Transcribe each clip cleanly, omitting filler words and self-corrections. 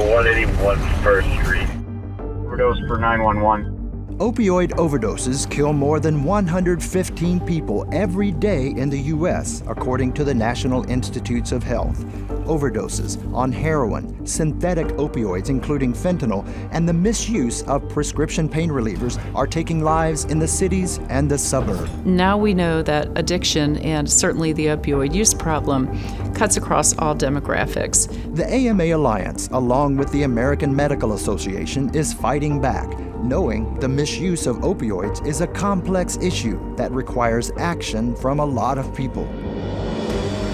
181 1st Street. Overdose for 911. Opioid overdoses kill more than 115 people every day in the U.S., according to the National Institutes of Health. Overdoses on heroin, synthetic opioids including fentanyl, and the misuse of prescription pain relievers are taking lives in the cities and the suburbs. Now we know that addiction and certainly the opioid use problem cuts across all demographics. The AMA Alliance, along with the American Medical Association, is fighting back, knowing the misuse of opioids is a complex issue that requires action from a lot of people.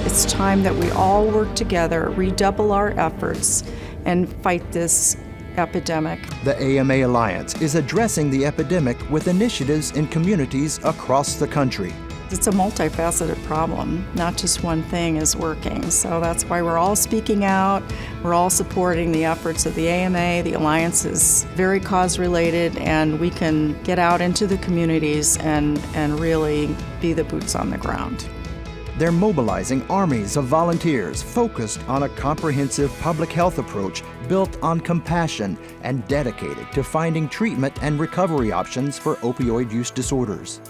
It's time that we all work together, redouble our efforts, and fight this epidemic. The AMA Alliance is addressing the epidemic with initiatives in communities across the country. It's a multifaceted problem. Not just one thing is working. So that's why we're all speaking out. We're all supporting the efforts of the AMA. The Alliance is very cause-related, and we can get out into the communities and really be the boots on the ground. They're mobilizing armies of volunteers focused on a comprehensive public health approach built on compassion and dedicated to finding treatment and recovery options for opioid use disorders.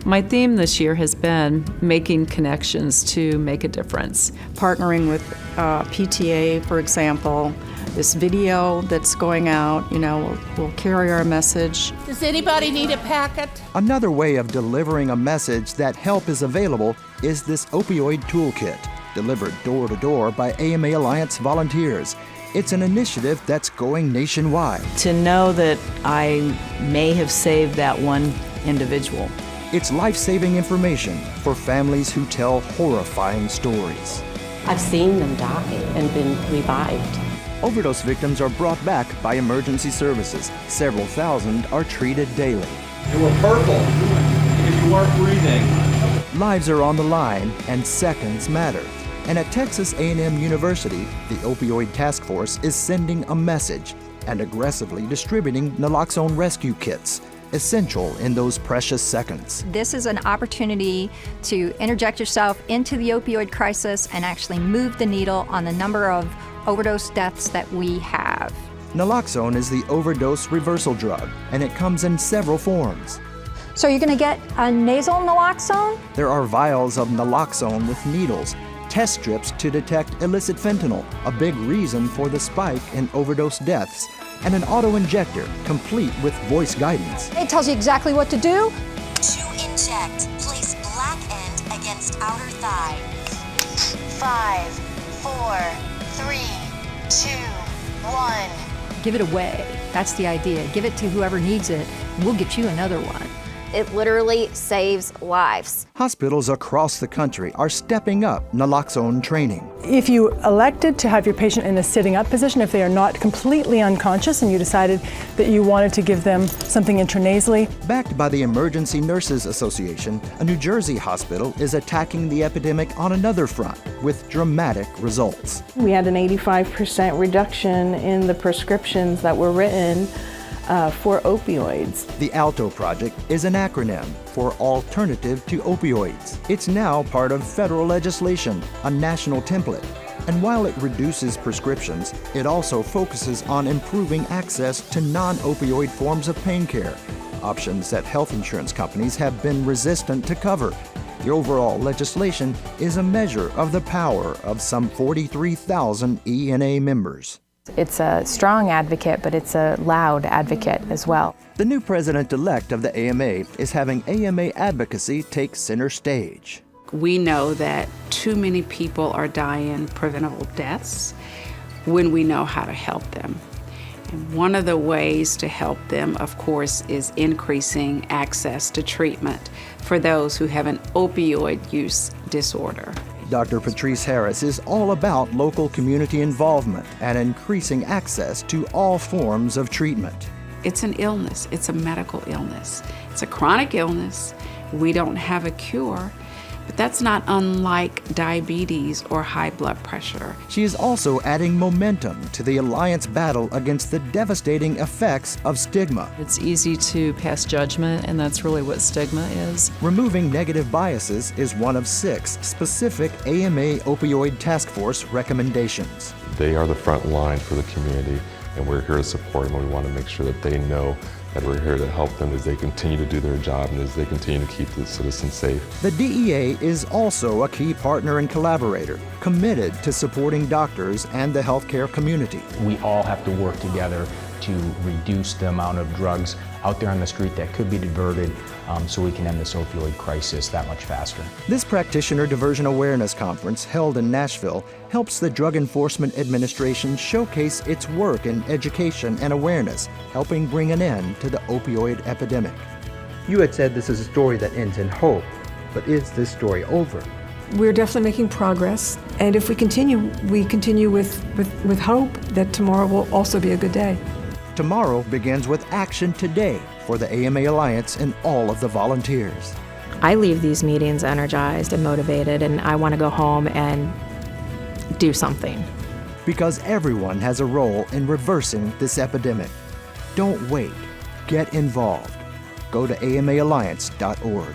My theme this year has been making connections to make a difference. Partnering with PTA, for example, this video that's going out, will carry our message. Does anybody need a packet? Another way of delivering a message that help is available is this Opioid Toolkit, delivered door to door by AMA Alliance volunteers. It's an initiative that's going nationwide. To know that I may have saved that one individual. It's life-saving information for families who tell horrifying stories. I've seen them die and been revived. Overdose victims are brought back by emergency services. Several thousand are treated daily. You were purple because you weren't breathing. Lives are on the line and seconds matter. And at Texas A&M University, the Opioid Task Force is sending a message and aggressively distributing Naloxone rescue kits, essential in those precious seconds. This is an opportunity to interject yourself into the opioid crisis and actually move the needle on the number of overdose deaths that we have. Naloxone is the overdose reversal drug, and it comes in several forms. So you're going to get a nasal naloxone? There are vials of naloxone with needles, test strips to detect illicit fentanyl, a big reason for the spike in overdose deaths, and an auto-injector complete with voice guidance. It tells you exactly what to do. To inject, place black end against outer thigh. 5, 4, 3, 2, 1. Give it away. That's the idea. Give it to whoever needs it. We'll get you another one. It literally saves lives. Hospitals across the country are stepping up naloxone training. If you elected to have your patient in a sitting up position, if they are not completely unconscious and you decided that you wanted to give them something intranasally. Backed by the Emergency Nurses Association, a New Jersey hospital is attacking the epidemic on another front with dramatic results. We had an 85% reduction in the prescriptions that were written for opioids. The ALTO project is an acronym for Alternative to Opioids. It's now part of federal legislation, a national template. And while it reduces prescriptions, it also focuses on improving access to non-opioid forms of pain care, options that health insurance companies have been resistant to cover. The overall legislation is a measure of the power of some 43,000 ENA members. It's a strong advocate, but it's a loud advocate as well. The new president-elect of the AMA is having AMA Advocacy take center stage. We know that too many people are dying preventable deaths when we know how to help them. And one of the ways to help them, of course, is increasing access to treatment for those who have an opioid use disorder. Dr. Patrice Harris is all about local community involvement and increasing access to all forms of treatment. It's an illness. It's a medical illness. It's a chronic illness. We don't have a cure, but that's not unlike diabetes or high blood pressure. She is also adding momentum to the Alliance battle against the devastating effects of stigma. It's easy to pass judgment, and that's really what stigma is. Removing negative biases is one of 6 specific AMA Opioid Task Force recommendations. They are the front line for the community. and we're here to support them, and we want to make sure that they know that we're here to help them as they continue to do their job and as they continue to keep the citizens safe. The DEA is also a key partner and collaborator, committed to supporting doctors and the healthcare community. We all have to work together to reduce the amount of drugs out there on the street that could be diverted so we can end this opioid crisis that much faster. This Practitioner Diversion Awareness Conference held in Nashville helps the Drug Enforcement Administration showcase its work in education and awareness, helping bring an end to the opioid epidemic. You had said this is a story that ends in hope, but is this story over? We're definitely making progress, and if we continue with hope that tomorrow will also be a good day. Tomorrow begins with action today for the AMA Alliance and all of the volunteers. I leave these meetings energized and motivated, and I want to go home and do something. Because everyone has a role in reversing this epidemic. Don't wait. Get involved. Go to amaalliance.org.